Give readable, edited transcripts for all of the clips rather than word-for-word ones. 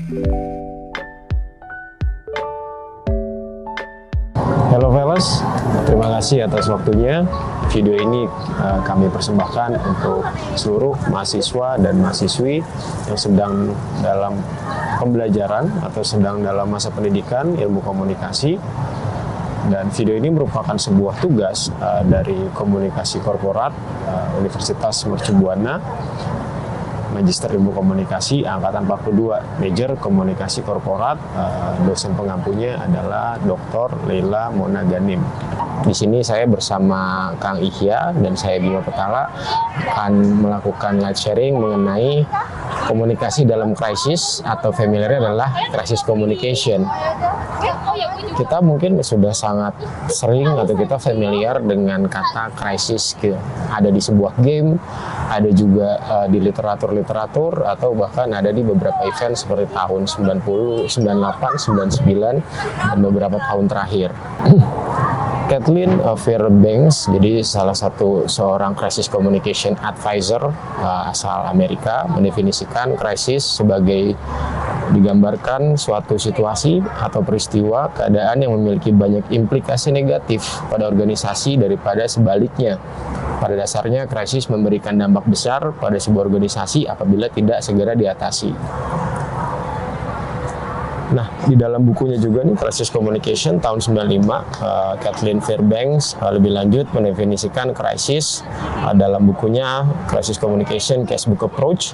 Halo fellas, terima kasih atas waktunya. Video ini kami persembahkan untuk seluruh mahasiswa dan mahasiswi yang sedang dalam pembelajaran atau sedang dalam masa pendidikan ilmu komunikasi. Dan video ini merupakan sebuah tugas dari Komunikasi Korporat Universitas Mercu Buana, Magister Ilmu Komunikasi Angkatan 42, Major Komunikasi Korporat. Dosen pengampunya adalah Dr. Leila Mona Ganim. Di sini saya bersama Kang Ihya dan saya Bima Petala akan melakukan live sharing mengenai komunikasi dalam krisis, atau familiarnya adalah crisis communication. Kita mungkin sudah sangat sering atau kita familiar dengan kata krisis, ada di sebuah game, ada juga di literatur atau bahkan ada di beberapa event seperti tahun 90, 98, 99 dan beberapa tahun terakhir. Kathleen Fairbanks, jadi salah satu seorang crisis communication advisor asal Amerika, mendefinisikan krisis sebagai digambarkan suatu situasi atau peristiwa keadaan yang memiliki banyak implikasi negatif pada organisasi daripada sebaliknya. Pada dasarnya, krisis memberikan dampak besar pada sebuah organisasi apabila tidak segera diatasi. Nah, di dalam bukunya juga nih, Crisis Communication tahun 95, Kathleen Fairbanks lebih lanjut mendefinisikan krisis dalam bukunya Crisis Communication Casebook Approach,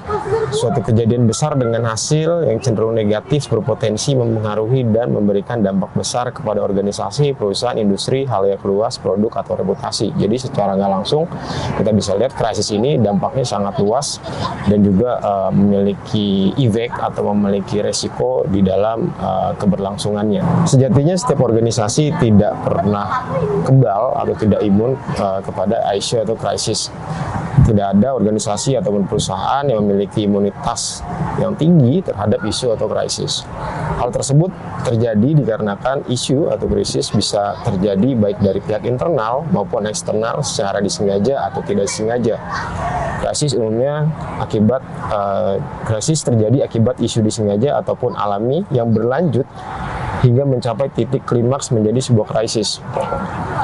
suatu kejadian besar dengan hasil yang cenderung negatif berpotensi mempengaruhi dan memberikan dampak besar kepada organisasi, perusahaan, industri, halayak luas, produk, atau reputasi. Jadi secara nggak langsung kita bisa lihat krisis ini dampaknya sangat luas dan juga memiliki efek atau memiliki resiko di dalam keberlangsungannya. Sejatinya setiap organisasi tidak pernah kebal atau tidak imun kepada isu atau krisis. Tidak ada organisasi ataupun perusahaan yang memiliki imunitas yang tinggi terhadap isu atau krisis. Hal tersebut terjadi dikarenakan isu atau krisis bisa terjadi baik dari pihak internal maupun eksternal secara disengaja atau tidak disengaja. Krisis umumnya krisis terjadi akibat isu disengaja ataupun alami yang berlanjut hingga mencapai titik klimaks menjadi sebuah krisis.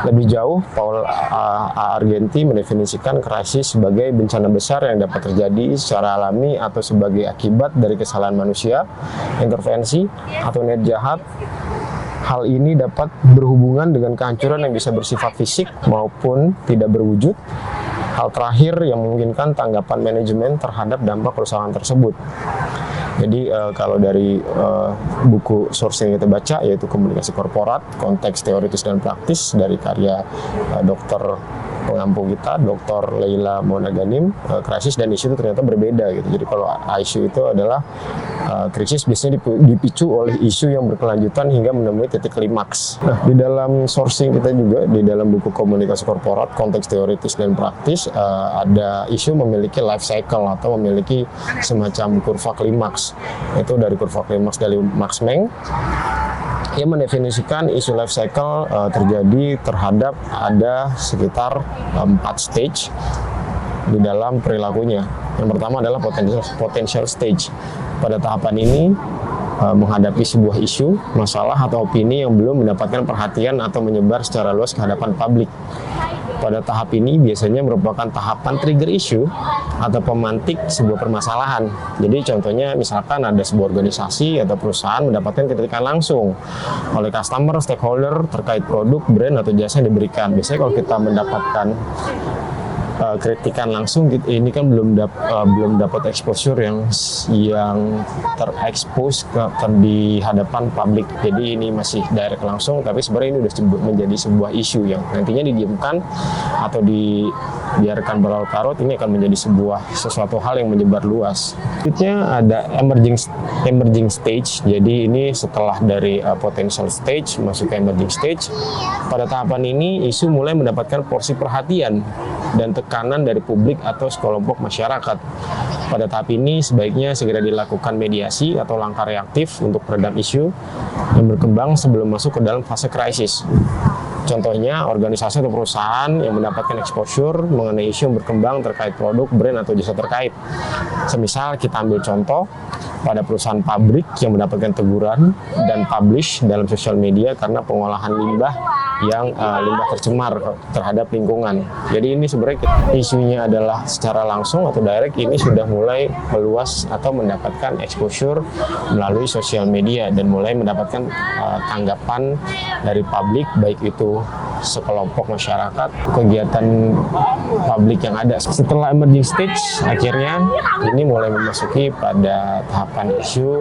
Lebih jauh, Paul A. Argenti mendefinisikan krisis sebagai bencana besar yang dapat terjadi secara alami atau sebagai akibat dari kesalahan manusia, intervensi, atau niat jahat. Hal ini dapat berhubungan dengan kehancuran yang bisa bersifat fisik maupun tidak berwujud. Hal terakhir yang memungkinkan tanggapan manajemen terhadap dampak kerusakan tersebut. Jadi kalau dari buku source yang kita baca, yaitu Komunikasi Korporat, Konteks Teoritis dan Praktis, dari karya Dr. pengampu kita, Dr. Leila Mona Ganim, krisis dan isu itu ternyata berbeda gitu. Jadi kalau isu itu adalah krisis biasanya dipicu oleh isu yang berkelanjutan hingga menemui titik klimaks. Nah, di dalam sourcing kita juga, di dalam buku Komunikasi Korporat, Konteks Teoritis dan Praktis, ada isu memiliki life cycle atau memiliki semacam kurva klimaks. Itu dari kurva klimaks dari Max Meng. Ia mendefinisikan isu life cycle terjadi terhadap ada sekitar 4 stage di dalam perilakunya. Yang pertama adalah potential stage. Pada tahapan ini menghadapi sebuah isu, masalah atau opini yang belum mendapatkan perhatian atau menyebar secara luas ke hadapan publik. Pada tahap ini biasanya merupakan tahapan trigger issue atau pemantik sebuah permasalahan. Jadi contohnya misalkan ada sebuah organisasi atau perusahaan mendapatkan kritikan langsung oleh customer, stakeholder terkait produk, brand, atau jasa yang diberikan. Biasanya kalau kita mendapatkan kritikan langsung, ini kan belum dapat exposure yang terekspos di hadapan publik. Jadi ini masih direct langsung, tapi sebenarnya ini sudah menjadi sebuah isu yang nantinya didiamkan atau dibiarkan berlarut-larut. Ini akan menjadi sesuatu hal yang menyebar luas. Selanjutnya ada emerging stage. Jadi ini setelah dari potential stage masuk ke emerging stage. Pada tahapan ini isu mulai mendapatkan porsi perhatian dan tekanan dari publik atau sekelompok masyarakat. Pada tahap ini sebaiknya segera dilakukan mediasi atau langkah reaktif untuk meredam isu yang berkembang sebelum masuk ke dalam fase krisis. Contohnya, organisasi atau perusahaan yang mendapatkan exposure mengenai isu yang berkembang terkait produk, brand, atau jasa terkait. Semisal kita ambil contoh, pada perusahaan pabrik yang mendapatkan teguran dan publish dalam sosial media karena pengolahan limbah yang limbah tercemar terhadap lingkungan. Jadi ini sebenarnya isunya adalah secara langsung atau direct ini sudah mulai meluas atau mendapatkan exposure melalui sosial media dan mulai mendapatkan tanggapan dari publik, baik itu sekelompok masyarakat, kegiatan publik yang ada. Setelah emerging stage, akhirnya ini mulai memasuki pada tahapan isu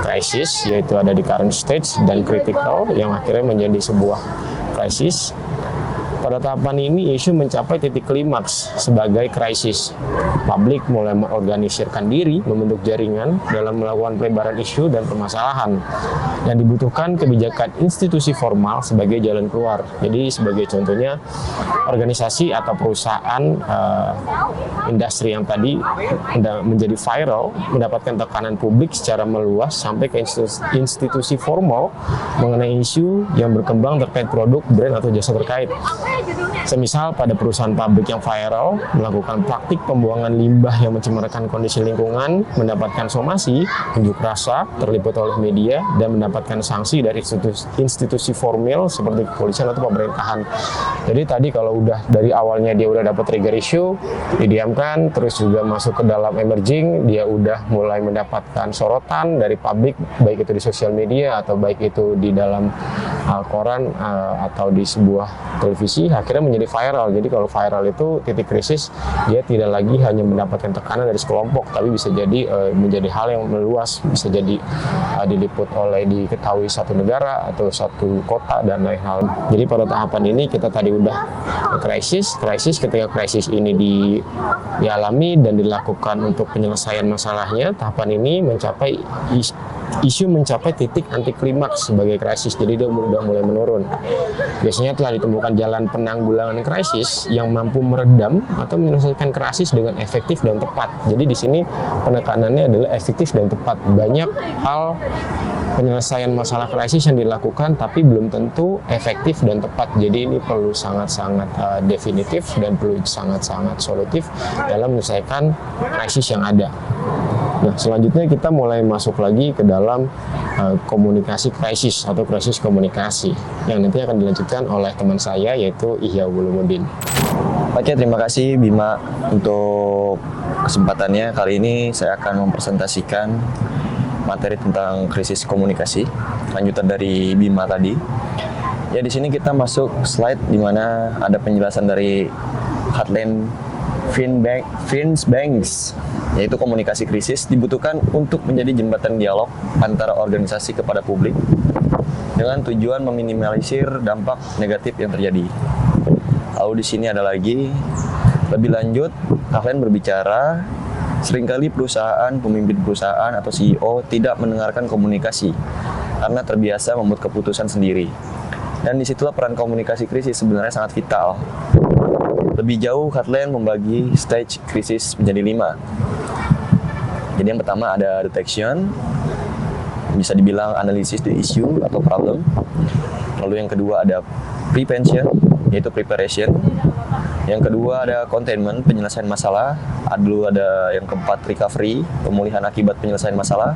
krisis, yaitu ada di current stage dan critical yang akhirnya menjadi sebuah krisis. Pada tahapan ini isu mencapai titik klimaks sebagai krisis. Publik mulai mengorganisirkan diri, membentuk jaringan dalam melakukan pelebaran isu dan permasalahan. Dan dibutuhkan kebijakan institusi formal sebagai jalan keluar. Jadi sebagai contohnya organisasi atau perusahaan industri yang tadi menjadi viral, mendapatkan tekanan publik secara meluas sampai ke institusi formal mengenai isu yang berkembang terkait produk, brand, atau jasa terkait. Semisal pada perusahaan pabrik yang viral melakukan praktik pembuangan limbah yang mencemarkan kondisi lingkungan, mendapatkan somasi, unjuk rasa, terlibat oleh media, dan mendapatkan sanksi dari institusi formal seperti kepolisian atau pemerintahan. Jadi tadi kalau udah dari awalnya dia udah dapat trigger issue, didiamkan, terus juga masuk ke dalam emerging, dia udah mulai mendapatkan sorotan dari publik, baik itu di sosial media atau baik itu di dalam koran atau di sebuah televisi, akhirnya menjadi viral. Jadi kalau viral itu titik krisis, dia tidak lagi hanya mendapatkan tekanan dari sekelompok, tapi bisa jadi menjadi hal yang meluas, bisa jadi diliput oleh diketahui satu negara atau satu kota dan lain hal. Jadi pada tahapan ini kita tadi udah krisis. Ketika krisis ini dialami dan dilakukan untuk penyelesaian masalahnya, tahapan ini mencapai isu mencapai titik anti klimaks sebagai krisis, jadi dia sudah mulai menurun. Biasanya telah ditemukan jalan penanggulangan krisis yang mampu meredam atau menyelesaikan krisis dengan efektif dan tepat. Jadi di sini penekanannya adalah efektif dan tepat. Banyak hal penyelesaian masalah krisis yang dilakukan tapi belum tentu efektif dan tepat. Jadi ini perlu sangat-sangat definitif dan perlu sangat-sangat solutif dalam menyelesaikan krisis yang ada. Nah, selanjutnya kita mulai masuk lagi ke dalam komunikasi krisis atau krisis komunikasi yang nanti akan dilanjutkan oleh teman saya yaitu Ihya Ulumuddin. Oke, terima kasih Bima untuk kesempatannya. Kali ini saya akan mempresentasikan materi tentang krisis komunikasi, lanjutan dari Bima tadi. Ya, di sini kita masuk slide di mana ada penjelasan dari Kathleen Finsbanks, yaitu komunikasi krisis dibutuhkan untuk menjadi jembatan dialog antara organisasi kepada publik dengan tujuan meminimalisir dampak negatif yang terjadi. Lalu di sini ada lagi lebih lanjut, Kathleen berbicara seringkali pemimpin perusahaan atau CEO tidak mendengarkan komunikasi karena terbiasa membuat keputusan sendiri. Dan disitulah peran komunikasi krisis sebenarnya sangat vital. Lebih jauh, Kathleen membagi stage krisis menjadi 5. Jadi yang pertama ada detection, bisa dibilang analisis the issue atau problem. Lalu yang kedua ada prevention, yaitu preparation. Yang kedua ada containment, penyelesaian masalah. Lalu ada yang keempat recovery, pemulihan akibat penyelesaian masalah.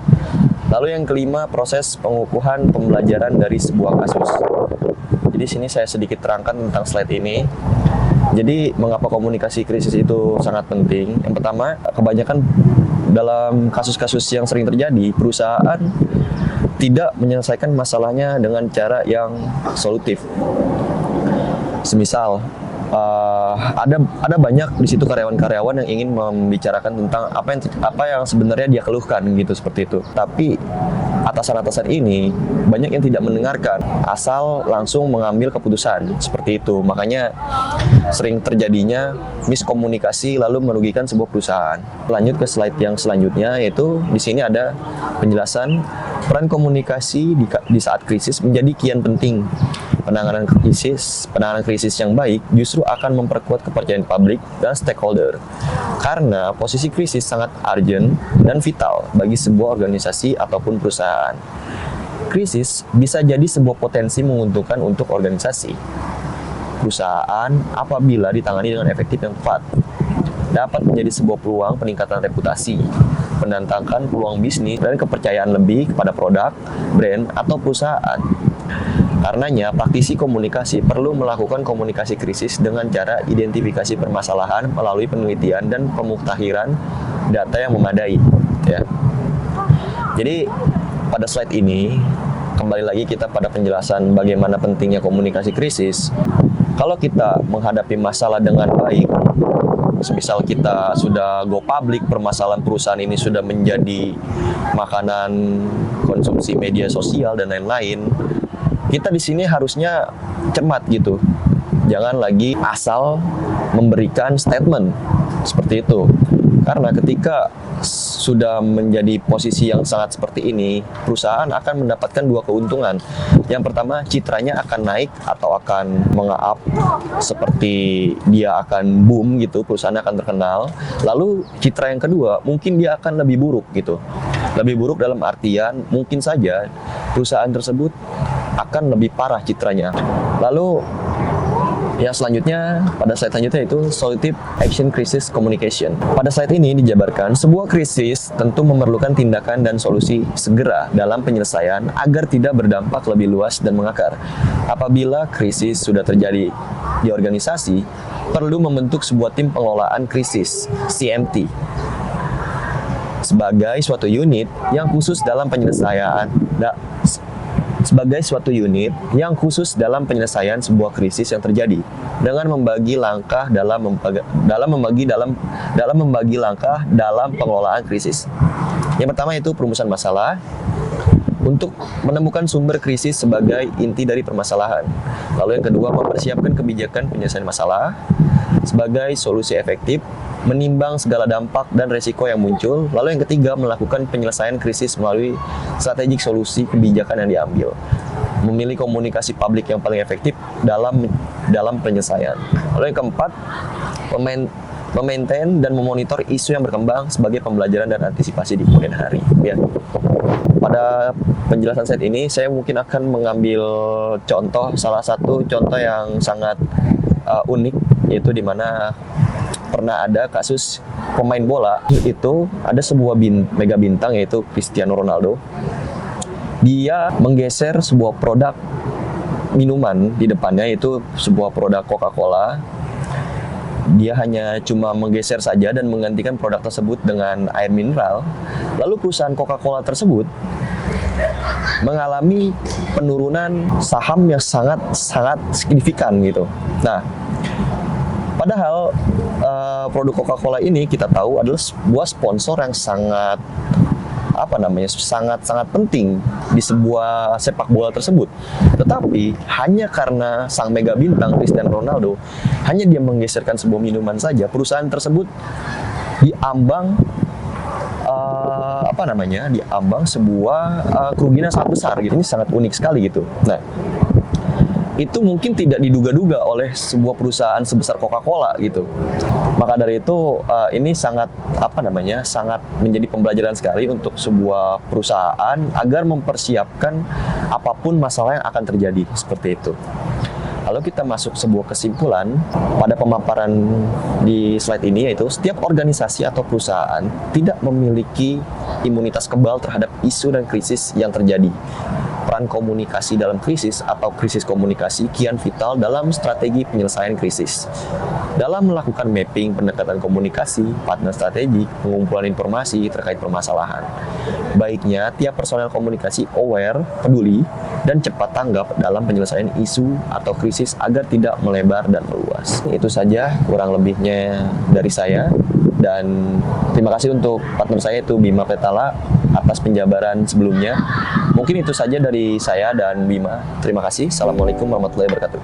Lalu yang kelima proses pengukuhan pembelajaran dari sebuah kasus. Jadi sini saya sedikit terangkan tentang slide ini. Jadi mengapa komunikasi krisis itu sangat penting? Yang pertama, kebanyakan dalam kasus-kasus yang sering terjadi, perusahaan tidak menyelesaikan masalahnya dengan cara yang solutif. Semisal, ada banyak di situ karyawan-karyawan yang ingin membicarakan tentang apa yang sebenarnya dia keluhkan gitu, seperti itu. Tapi atasan-atasan ini banyak yang tidak mendengarkan, asal langsung mengambil keputusan seperti itu. Makanya sering terjadinya miskomunikasi lalu merugikan sebuah perusahaan. Lanjut ke slide yang selanjutnya, yaitu di sini ada penjelasan peran komunikasi di saat krisis menjadi kian penting. Penanganan krisis yang baik justru akan memperkuat kepercayaan publik dan stakeholder. Karena posisi krisis sangat urgent dan vital bagi sebuah organisasi ataupun perusahaan. Krisis bisa jadi sebuah potensi menguntungkan untuk organisasi. Perusahaan apabila ditangani dengan efektif dan tepat, dapat menjadi sebuah peluang peningkatan reputasi, mendatangkan peluang bisnis dan kepercayaan lebih kepada produk, brand, atau perusahaan. Karenanya, praktisi komunikasi perlu melakukan komunikasi krisis dengan cara identifikasi permasalahan melalui penelitian dan pemuktahiran data yang memadai. Ya. Jadi, pada slide ini, kembali lagi kita pada penjelasan bagaimana pentingnya komunikasi krisis. Kalau kita menghadapi masalah dengan baik, semisal kita sudah go public, permasalahan perusahaan ini sudah menjadi makanan konsumsi media sosial dan lain-lain, kita di sini harusnya cermat gitu. Jangan lagi asal memberikan statement seperti itu. Karena ketika sudah menjadi posisi yang sangat seperti ini, perusahaan akan mendapatkan dua keuntungan. Yang pertama, citranya akan naik atau akan menge-up seperti dia akan boom gitu, perusahaan akan terkenal. Lalu citra yang kedua, mungkin dia akan lebih buruk gitu. Lebih buruk dalam artian mungkin saja perusahaan tersebut akan lebih parah citranya. Lalu yang selanjutnya, pada slide selanjutnya itu Solutive Action Crisis Communication. Pada slide ini dijabarkan, sebuah krisis tentu memerlukan tindakan dan solusi segera dalam penyelesaian agar tidak berdampak lebih luas dan mengakar. Apabila krisis sudah terjadi di organisasi, perlu membentuk sebuah tim pengelolaan krisis, CMT, sebagai suatu unit yang khusus dalam penyelesaian sebuah krisis yang terjadi, dengan membagi langkah dalam pengelolaan krisis. Yang pertama itu perumusan masalah, untuk menemukan sumber krisis sebagai inti dari permasalahan. Lalu yang kedua, mempersiapkan kebijakan penyelesaian masalah sebagai solusi efektif, menimbang segala dampak dan resiko yang muncul. Lalu yang ketiga, melakukan penyelesaian krisis melalui strategik solusi kebijakan yang diambil. Memilih komunikasi publik yang paling efektif dalam penyelesaian. Lalu yang keempat, memaintain dan memonitor isu yang berkembang sebagai pembelajaran dan antisipasi di kemudian hari. Ya. Pada penjelasan set ini, saya mungkin akan mengambil salah satu contoh yang sangat unik, yaitu di mana pernah ada kasus pemain bola, itu ada sebuah mega bintang yaitu Cristiano Ronaldo. Dia menggeser sebuah produk minuman di depannya, yaitu sebuah produk Coca-Cola. Dia hanya cuma menggeser saja dan menggantikan produk tersebut dengan air mineral. Lalu perusahaan Coca-Cola tersebut mengalami penurunan saham yang sangat signifikan gitu. Nah, padahal produk Coca-Cola ini kita tahu adalah sebuah sponsor yang sangat penting di sebuah sepak bola tersebut. Tetapi hanya karena sang mega bintang Cristiano Ronaldo, hanya dia menggeserkan sebuah minuman saja, perusahaan tersebut diambang sebuah kerugian sangat besar gitu. Ini sangat unik sekali gitu. Nah, itu mungkin tidak diduga-duga oleh sebuah perusahaan sebesar Coca-Cola gitu. Maka dari itu ini sangat menjadi pembelajaran sekali untuk sebuah perusahaan agar mempersiapkan apapun masalah yang akan terjadi seperti itu. Lalu kita masuk sebuah kesimpulan pada pemaparan di slide ini, yaitu setiap organisasi atau perusahaan tidak memiliki imunitas kebal terhadap isu dan krisis yang terjadi. Peran komunikasi dalam krisis atau krisis komunikasi kian vital dalam strategi penyelesaian krisis. Dalam melakukan mapping pendekatan komunikasi, partner strategi, pengumpulan informasi terkait permasalahan. Baiknya tiap personel komunikasi aware, peduli, dan cepat tanggap dalam penyelesaian isu atau krisis agar tidak melebar dan meluas. Itu saja kurang lebihnya dari saya. Dan terima kasih untuk partner saya itu Bima Petala atas penjabaran sebelumnya. Mungkin itu saja dari saya dan Bima. Terima kasih. Assalamualaikum warahmatullahi wabarakatuh.